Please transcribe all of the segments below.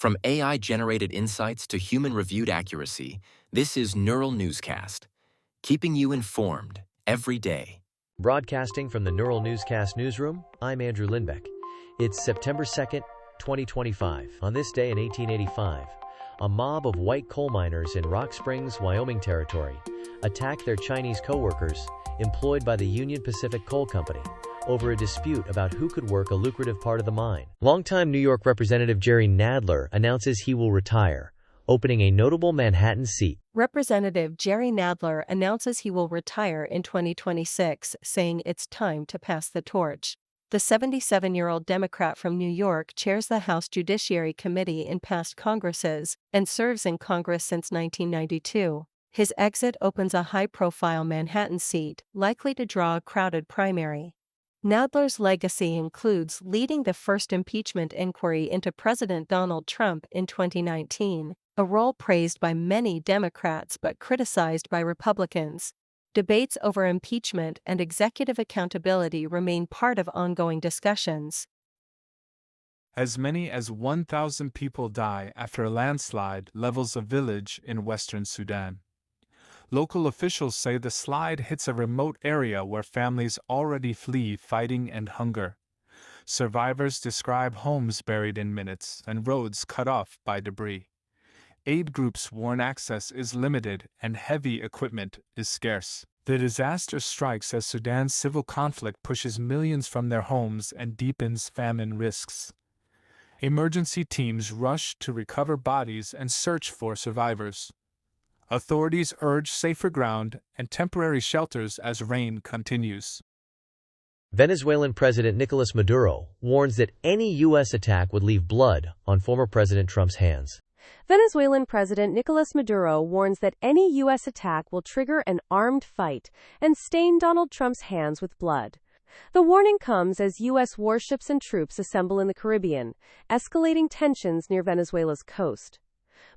From AI-generated insights to human-reviewed accuracy, this is Neural Newscast, keeping you informed every day. Broadcasting from the Neural Newscast newsroom, I'm Andrew Lindbeck. It's September 2nd, 2025. On this day in 1885, a mob of white coal miners in Rock Springs, Wyoming territory attacked their Chinese co-workers employed by the Union Pacific Coal Company over a dispute about who could work a lucrative part of the mine. Longtime New York Representative Jerry Nadler announces he will retire, opening a notable Manhattan seat. Representative Jerry Nadler announces he will retire in 2026, saying it's time to pass the torch. The 77-year-old Democrat from New York chairs the House Judiciary Committee in past Congresses and serves in Congress since 1992. His exit opens a high-profile Manhattan seat, likely to draw a crowded primary. Nadler's legacy includes leading the first impeachment inquiry into President Donald Trump in 2019, a role praised by many Democrats but criticized by Republicans. Debates over impeachment and executive accountability remain part of ongoing discussions. As many as 1,000 people die after a landslide levels a village in western Sudan. Local officials say the slide hits a remote area where families already flee fighting and hunger. Survivors describe homes buried in minutes and roads cut off by debris. Aid groups warn access is limited and heavy equipment is scarce. The disaster strikes as Sudan's civil conflict pushes millions from their homes and deepens famine risks. Emergency teams rush to recover bodies and search for survivors. Authorities urge safer ground and temporary shelters as rain continues. Venezuelan President Nicolás Maduro warns that any U.S. attack would leave blood on former President Trump's hands. Venezuelan President Nicolás Maduro warns that any U.S. attack will trigger an armed fight and stain Donald Trump's hands with blood. The warning comes as U.S. warships and troops assemble in the Caribbean, escalating tensions near Venezuela's coast.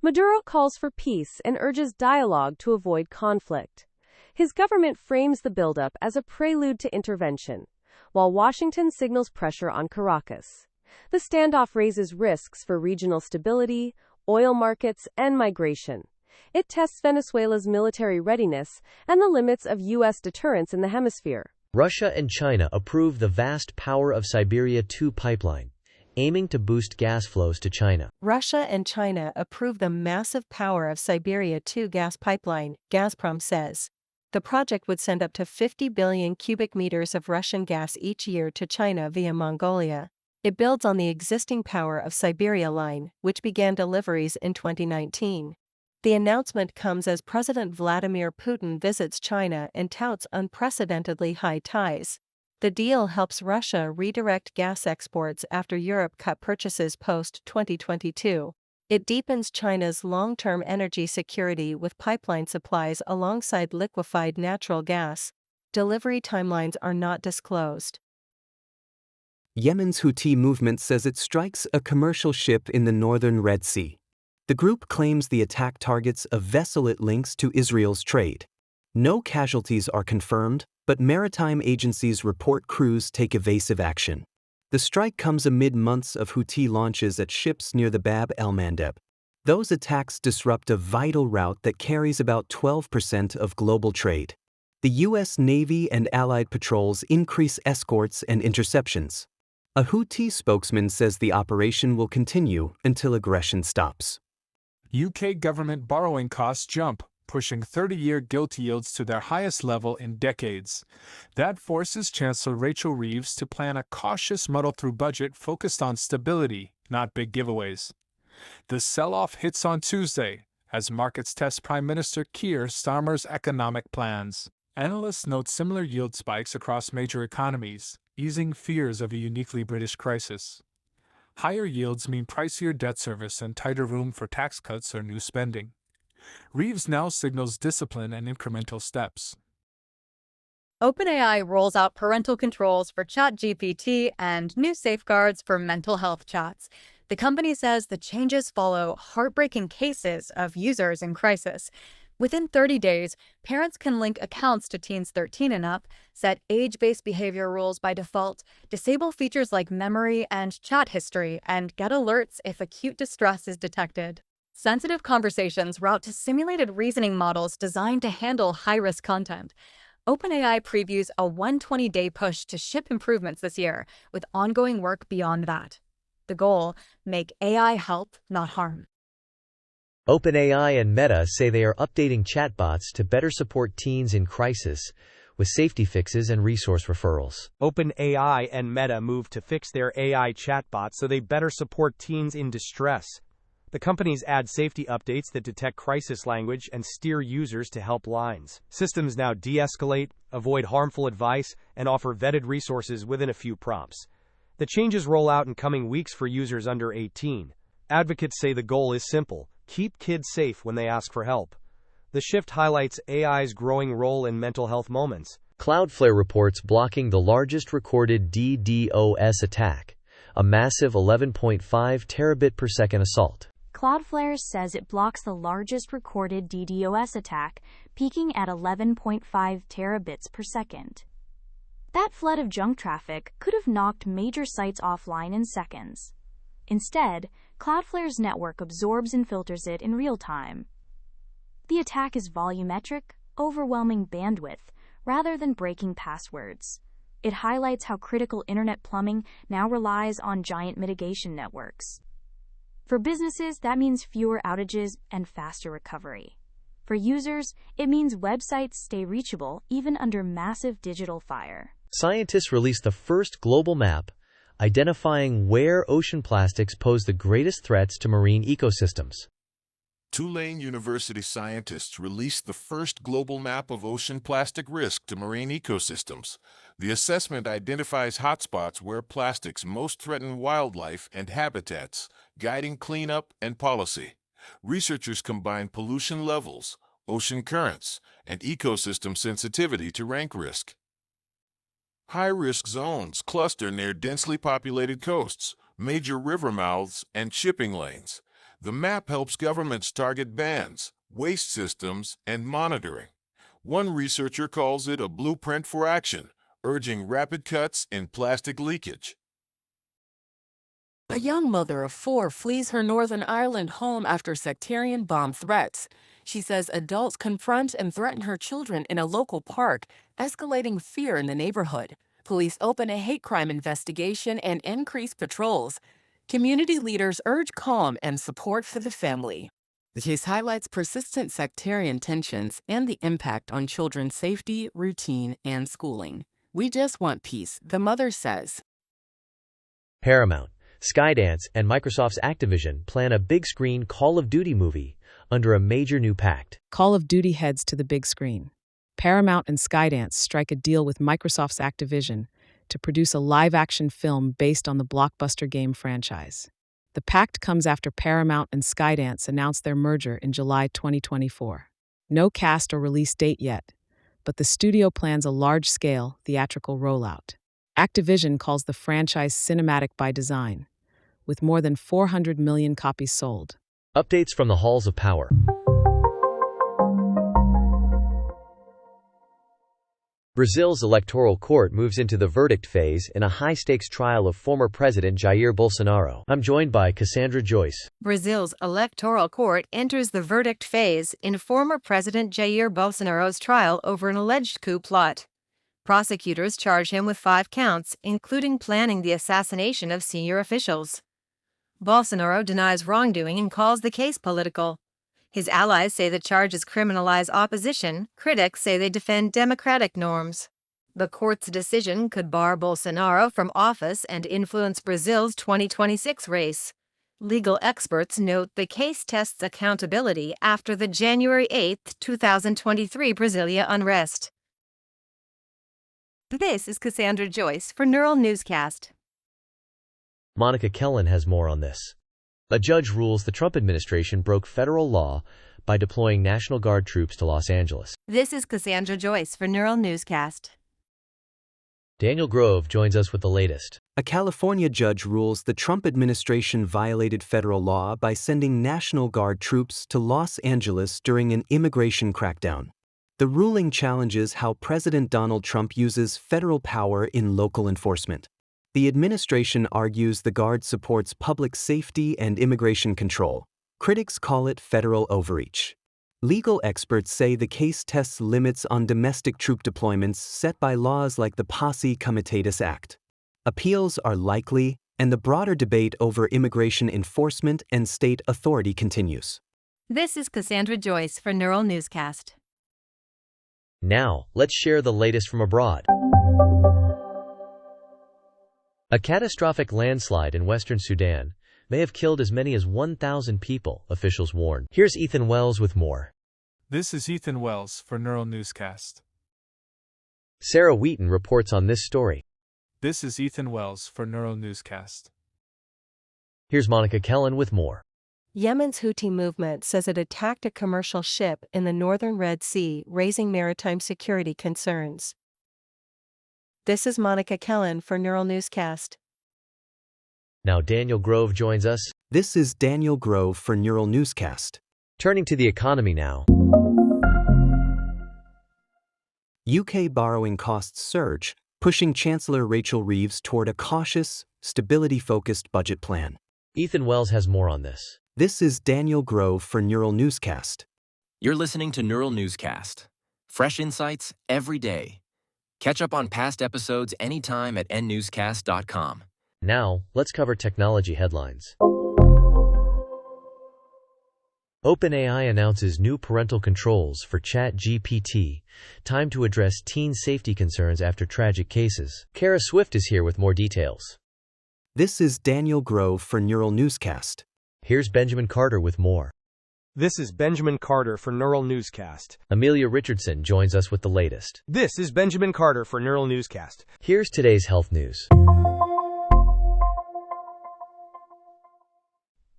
Maduro calls for peace and urges dialogue to avoid conflict. His government frames the buildup as a prelude to intervention, while Washington signals pressure on Caracas. The standoff raises risks for regional stability, oil markets, and migration. It tests Venezuela's military readiness and the limits of U.S. deterrence in the hemisphere. Russia and China approve the vast Power of Siberia 2 pipeline, aiming to boost gas flows to China. Russia and China approve the massive Power of Siberia 2 gas pipeline, Gazprom says. The project would send up to 50 billion cubic meters of Russian gas each year to China via Mongolia. It builds on the existing Power of Siberia line, which began deliveries in 2019. The announcement comes as President Vladimir Putin visits China and touts unprecedentedly high ties. The deal helps Russia redirect gas exports after Europe cut purchases post-2022. It deepens China's long-term energy security with pipeline supplies alongside liquefied natural gas. Delivery timelines are not disclosed. Yemen's Houthi movement says it strikes a commercial ship in the northern Red Sea. The group claims the attack targets a vessel it links to Israel's trade. No casualties are confirmed, but maritime agencies report crews take evasive action. The strike comes amid months of Houthi launches at ships near the Bab el-Mandeb. Those attacks disrupt a vital route that carries about 12% of global trade. The U.S. Navy and allied patrols increase escorts and interceptions. A Houthi spokesman says the operation will continue until aggression stops. UK government borrowing costs jump, pushing 30-year gilt yields to their highest level in decades. That forces Chancellor Rachel Reeves to plan a cautious muddle-through budget focused on stability, not big giveaways. The sell-off hits on Tuesday, as markets test Prime Minister Keir Starmer's economic plans. Analysts note similar yield spikes across major economies, easing fears of a uniquely British crisis. Higher yields mean pricier debt service and tighter room for tax cuts or new spending. Reeves now signals discipline and incremental steps. OpenAI rolls out parental controls for ChatGPT and new safeguards for mental health chats. The company says the changes follow heartbreaking cases of users in crisis. Within 30 days, parents can link accounts to teens 13 and up, set age-based behavior rules by default, disable features like memory and chat history, and get alerts if acute distress is detected. Sensitive conversations route to simulated reasoning models designed to handle high-risk content. OpenAI previews a 120-day push to ship improvements this year, with ongoing work beyond that. The goal: make AI help, not harm. OpenAI and Meta say they are updating chatbots to better support teens in crisis, with safety fixes and resource referrals. OpenAI and Meta moved to fix their AI chatbots so they better support teens in distress. The companies add safety updates that detect crisis language and steer users to helplines. Systems now de-escalate, avoid harmful advice, and offer vetted resources within a few prompts. The changes roll out in coming weeks for users under 18. Advocates say the goal is simple: keep kids safe when they ask for help. The shift highlights AI's growing role in mental health moments. Cloudflare reports blocking the largest recorded DDoS attack, a massive 11.5 terabit per second assault. Cloudflare says it blocks the largest recorded DDoS attack, peaking at 11.5 terabits per second. That flood of junk traffic could have knocked major sites offline in seconds. Instead, Cloudflare's network absorbs and filters it in real time. The attack is volumetric, overwhelming bandwidth, rather than breaking passwords. It highlights how critical internet plumbing now relies on giant mitigation networks. For businesses, that means fewer outages and faster recovery. For users, it means websites stay reachable even under massive digital fire. Scientists released the first global map identifying where ocean plastics pose the greatest threats to marine ecosystems. Tulane University scientists released the first global map of ocean plastic risk to marine ecosystems. The assessment identifies hotspots where plastics most threaten wildlife and habitats, guiding cleanup and policy. Researchers combine pollution levels, ocean currents, and ecosystem sensitivity to rank risk. High-risk zones cluster near densely populated coasts, major river mouths, and shipping lanes. The map helps governments target bans, waste systems, and monitoring. One researcher calls it a blueprint for action, urging rapid cuts in plastic leakage. A young mother of 4 flees her Northern Ireland home after sectarian bomb threats. She says adults confront and threaten her children in a local park, escalating fear in the neighborhood. Police open a hate crime investigation and increase patrols. Community leaders urge calm and support for the family. The case highlights persistent sectarian tensions and the impact on children's safety, routine, and schooling. We just want peace, the mother says. Paramount, Skydance, and Microsoft's Activision plan a big-screen Call of Duty movie under a major new pact. Call of Duty heads to the big screen. Paramount and Skydance strike a deal with Microsoft's Activision to produce a live-action film based on the blockbuster game franchise. The pact comes after Paramount and Skydance announced their merger in July 2024. No cast or release date yet, but the studio plans a large-scale theatrical rollout. Activision calls the franchise cinematic by design, with more than 400 million copies sold. Updates from the halls of power. Brazil's electoral court moves into the verdict phase in a high-stakes trial of former President Jair Bolsonaro. I'm joined by Cassandra Joyce. Brazil's electoral court enters the verdict phase in former President Jair Bolsonaro's trial over an alleged coup plot. Prosecutors charge him with 5 counts, including planning the assassination of senior officials. Bolsonaro denies wrongdoing and calls the case political. His allies say the charges criminalize opposition. Critics say they defend democratic norms. The court's decision could bar Bolsonaro from office and influence Brazil's 2026 race. Legal experts note the case tests accountability after the January 8, 2023 Brasilia unrest. This is Cassandra Joyce for Neural Newscast. Monica Kellen has more on this. A judge rules the Trump administration broke federal law by deploying National Guard troops to Los Angeles. This is Cassandra Joyce for Neural Newscast. Daniel Grove joins us with the latest. A California judge rules the Trump administration violated federal law by sending National Guard troops to Los Angeles during an immigration crackdown. The ruling challenges how President Donald Trump uses federal power in local enforcement. The administration argues the Guard supports public safety and immigration control. Critics call it federal overreach. Legal experts say the case tests limits on domestic troop deployments set by laws like the Posse Comitatus Act. Appeals are likely, and the broader debate over immigration enforcement and state authority continues. This is Cassandra Joyce for Neural Newscast. Now, let's share the latest from abroad. A catastrophic landslide in western Sudan may have killed as many as 1,000 people, officials warn. Here's Ethan Wells with more. This is Ethan Wells for Neural Newscast. Sarah Wheaton reports on this story. This is Ethan Wells for Neural Newscast. Here's Monica Kellen with more. Yemen's Houthi movement says it attacked a commercial ship in the northern Red Sea, raising maritime security concerns. This is Monica Kellen for Neural Newscast. Now Daniel Grove joins us. This is Daniel Grove for Neural Newscast. Turning to the economy now. UK borrowing costs surge, pushing Chancellor Rachel Reeves toward a cautious, stability-focused budget plan. Ethan Wells has more on this. This is Daniel Grove for Neural Newscast. You're listening to Neural Newscast. Fresh insights every day. Catch up on past episodes anytime at nnewscast.com. Now, let's cover technology headlines. OpenAI announces new parental controls for ChatGPT. Time to address teen safety concerns after tragic cases. Kara Swift is here with more details. This is Daniel Grove for Neural Newscast. Here's Benjamin Carter with more. This is Benjamin Carter for Neural Newscast. Amelia Richardson joins us with the latest. This is Benjamin Carter for Neural Newscast. Here's today's health news.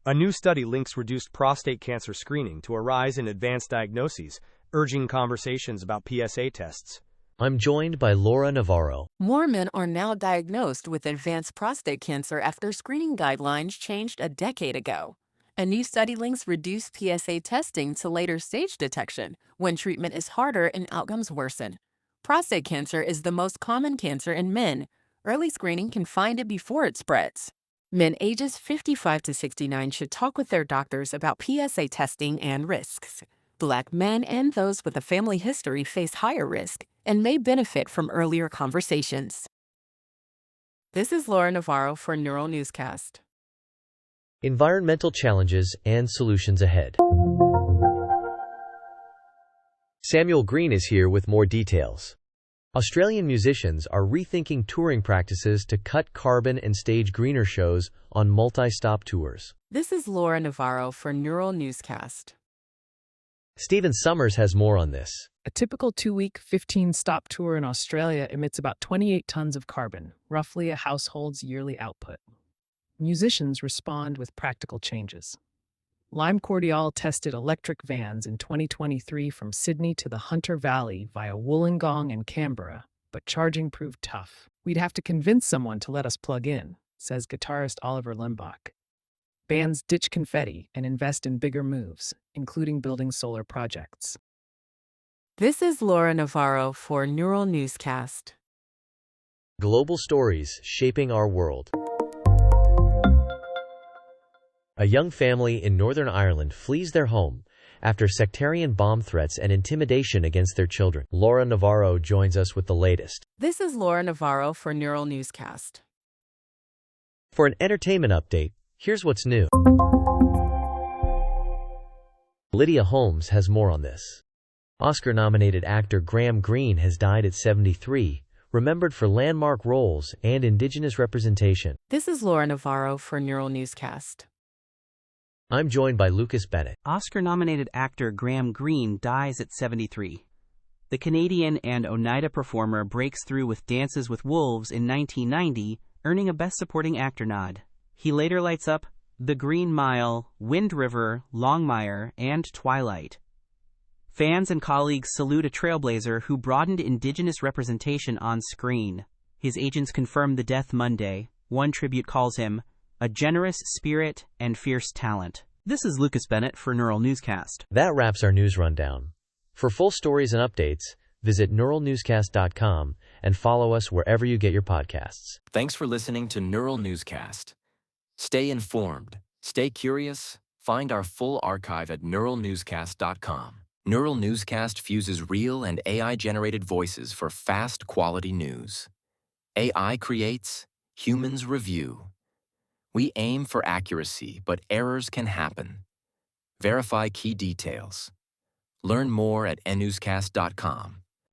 A new study links reduced prostate cancer screening to a rise in advanced diagnoses, urging conversations about PSA tests. I'm joined by Laura Navarro. More men are now diagnosed with advanced prostate cancer after screening guidelines changed a decade ago. A new study links reduced PSA testing to later stage detection when treatment is harder and outcomes worsen. Prostate cancer is the most common cancer in men. Early screening can find it before it spreads. Men ages 55 to 69 should talk with their doctors about PSA testing and risks. Black men and those with a family history face higher risk and may benefit from earlier conversations. This is Laura Navarro for Neural Newscast. Environmental challenges and solutions ahead. Samuel Green is here with more details. Australian musicians are rethinking touring practices to cut carbon and stage greener shows on multi-stop tours. This is Laura Navarro for Neural Newscast. Stephen Summers has more on this. A typical 2-week, 15-stop tour in Australia emits about 28 tons of carbon, roughly a household's yearly output. Musicians respond with practical changes. Lime Cordial tested electric vans in 2023 from Sydney to the Hunter Valley via Wollongong and Canberra, but charging proved tough. We'd have to convince someone to let us plug in, says guitarist Oliver Limbach. Bands ditch confetti and invest in bigger moves, including building solar projects. This is Laura Navarro for Neural Newscast. Global stories shaping our world. A young family in Northern Ireland flees their home after sectarian bomb threats and intimidation against their children. Laura Navarro joins us with the latest. This is Laura Navarro for Neural Newscast. For an entertainment update, here's what's new. Lydia Holmes has more on this. Oscar-nominated actor Graham Greene has died at 73, remembered for landmark roles and Indigenous representation. This is Laura Navarro for Neural Newscast. I'm joined by Lucas Bennett. Oscar-nominated actor Graham Greene dies at 73. The Canadian and Oneida performer breaks through with Dances with Wolves in 1990, earning a Best Supporting Actor nod. He later lights up The Green Mile, Wind River, Longmire, and Twilight. Fans and colleagues salute a trailblazer who broadened Indigenous representation on screen. His agents confirmed the death Monday. One tribute calls him a generous spirit and fierce talent. This is Lucas Bennett for Neural Newscast. That wraps our news rundown. For full stories and updates, visit neuralnewscast.com and follow us wherever you get your podcasts. Thanks for listening to Neural Newscast. Stay informed, stay curious, find our full archive at neuralnewscast.com. Neural Newscast fuses real and AI-generated voices for fast, quality news. AI creates, humans review. We aim for accuracy, but errors can happen. Verify key details. Learn more at nnewscast.com.